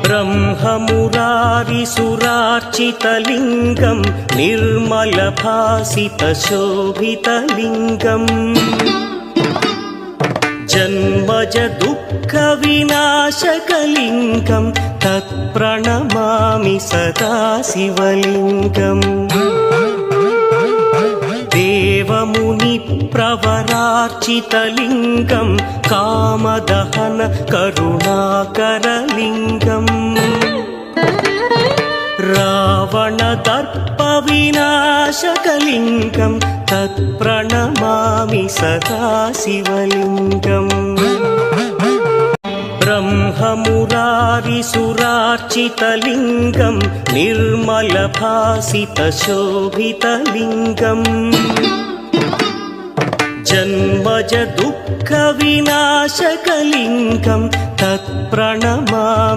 ब्रह्ममुरारिसुरार्चितलिङ्गं निर्मलभासितशोभितलिङ्गम् जन्मज दुःखविनाशकलिङ्गं तत्प्रणमामि सदा शिवलिङ्गम् देवमुनिप्रवरार्चितलिङ्गं कामदहन करुणाकरलिङ्गम् रावणदर्पविनाशकलिङ्गं तत्प्रणमामि सदा शिवलिङ्गम् ब्रह्ममुरारिसुरार्चितलिङ्गं निर्मलभासितशोभितलिङ्गम् जन्मज दुःखविनाशकलिङ्गं तत्प्रणमामि